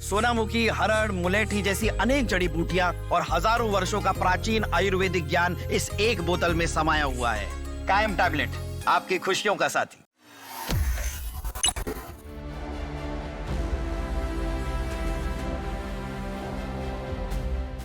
सोनामुखी, हरड़, मुलेठी जैसी अनेक जड़ी बूटियां और हजारों वर्षों का प्राचीन आयुर्वेदिक ज्ञान इस एक बोतल में समाया हुआ है। कायम टैबलेट, आपकी खुशियों का साथी।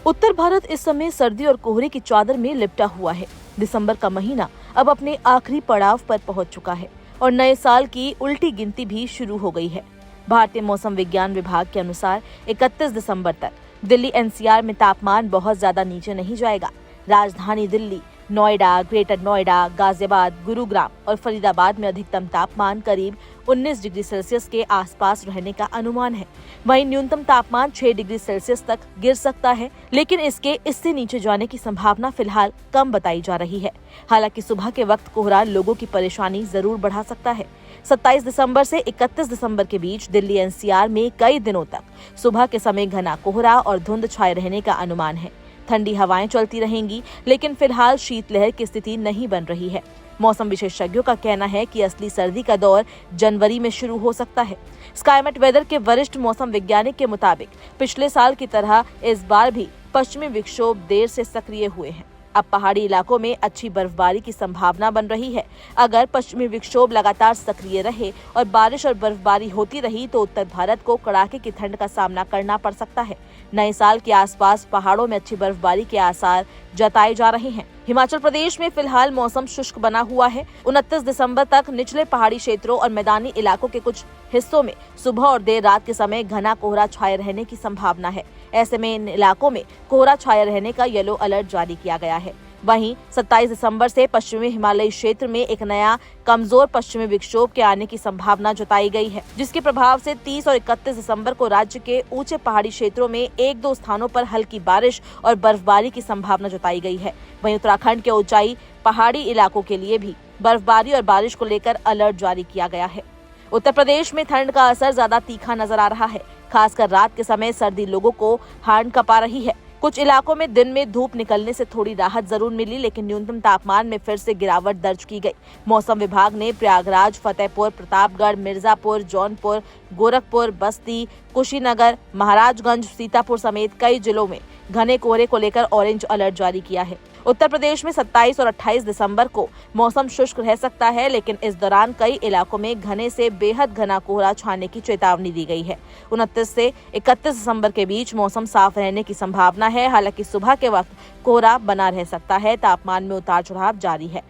उत्तर भारत इस समय सर्दी और कोहरे की चादर में लिपटा हुआ है। दिसंबर का महीना अब अपने आखिरी पड़ाव पर पहुंच चुका है और नए साल की उल्टी गिनती भी शुरू हो गई है। भारतीय मौसम विज्ञान विभाग के अनुसार 31 दिसंबर तक दिल्ली एनसीआर में तापमान बहुत ज्यादा नीचे नहीं जाएगा। राजधानी दिल्ली, नोएडा, ग्रेटर नोएडा, गाजियाबाद, गुरुग्राम और फरीदाबाद में अधिकतम तापमान करीब 19 डिग्री सेल्सियस के आसपास रहने का अनुमान है। वहीं न्यूनतम तापमान 6 डिग्री सेल्सियस तक गिर सकता है, लेकिन इससे नीचे जाने की संभावना फिलहाल कम बताई जा रही है। हालांकि सुबह के वक्त कोहरा लोगों की परेशानी जरूर बढ़ा सकता है। 27 दिसंबर से 31 दिसंबर के बीच दिल्ली एनसीआर में कई दिनों तक सुबह के समय घना कोहरा और धुंध छाए रहने का अनुमान है। ठंडी हवाएं चलती रहेंगी, लेकिन फिलहाल शीतलहर की स्थिति नहीं बन रही है। मौसम विशेषज्ञों का कहना है कि असली सर्दी का दौर जनवरी में शुरू हो सकता है। स्काईमेट वेदर के वरिष्ठ मौसम वैज्ञानिक के मुताबिक पिछले साल की तरह इस बार भी पश्चिमी विक्षोभ देर से सक्रिय हुए हैं। अब पहाड़ी इलाकों में अच्छी बर्फबारी की संभावना बन रही है। अगर पश्चिमी विक्षोभ लगातार सक्रिय रहे और बारिश और बर्फबारी होती रही तो उत्तर भारत को कड़ाके की ठंड का सामना करना पड़ सकता है। नए साल के आसपास पहाड़ों में अच्छी बर्फबारी के आसार जताए जा रहे हैं। हिमाचल प्रदेश में फिलहाल मौसम शुष्क बना हुआ है। 29 दिसंबर तक निचले पहाड़ी क्षेत्रों और मैदानी इलाकों के कुछ हिस्सों में सुबह और देर रात के समय घना कोहरा छाए रहने की संभावना है। ऐसे में इन इलाकों में कोहरा छाए रहने का येलो अलर्ट जारी किया गया है। वहीं 27 दिसंबर से पश्चिमी हिमालयी क्षेत्र में एक नया कमजोर पश्चिमी विक्षोभ के आने की संभावना जताई गई है, जिसके प्रभाव से 30 और 31 दिसंबर को राज्य के ऊंचे पहाड़ी क्षेत्रों में 1-2 स्थानों पर हल्की बारिश और बर्फबारी की संभावना जताई गई है। वहीं उत्तराखंड के ऊंचाई पहाड़ी इलाकों के लिए भी बर्फबारी और बारिश को लेकर अलर्ट जारी किया गया है। उत्तर प्रदेश में ठंड का असर ज्यादा तीखा नजर आ रहा है। खासकर रात के समय सर्दी लोगों को हाड़ कपा रही है। कुछ इलाकों में दिन में धूप निकलने से थोड़ी राहत जरूर मिली, लेकिन न्यूनतम तापमान में फिर से गिरावट दर्ज की गई। मौसम विभाग ने प्रयागराज, फतेहपुर, प्रतापगढ़, मिर्जापुर, जौनपुर, गोरखपुर, बस्ती, कुशीनगर, महाराजगंज, सीतापुर समेत कई जिलों में घने कोहरे को लेकर ऑरेंज अलर्ट जारी किया है। उत्तर प्रदेश में 27 और 28 दिसंबर को मौसम शुष्क रह सकता है, लेकिन इस दौरान कई इलाकों में घने से बेहद घना कोहरा छाने की चेतावनी दी गई है। 29 से 31 दिसंबर के बीच मौसम साफ रहने की संभावना है। हालांकि सुबह के वक्त कोहरा बना रह सकता है। तापमान में उतार चढ़ाव जारी है।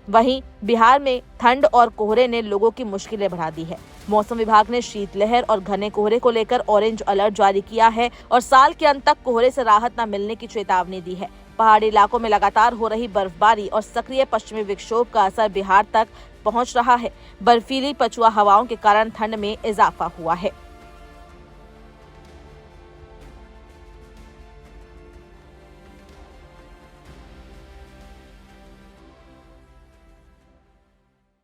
वहीं बिहार में ठंड और कोहरे ने लोगों की मुश्किलें बढ़ा दी है। मौसम विभाग ने शीतलहर और घने कोहरे को लेकर ऑरेंज अलर्ट जारी किया है और साल के अंत तक कोहरे से राहत न मिलने की चेतावनी दी है। पहाड़ी इलाकों में लगातार हो रही बर्फबारी और सक्रिय पश्चिमी विक्षोभ का असर बिहार तक पहुंच रहा है। बर्फीली पछुआ हवाओं के कारण ठंड में इजाफा हुआ है।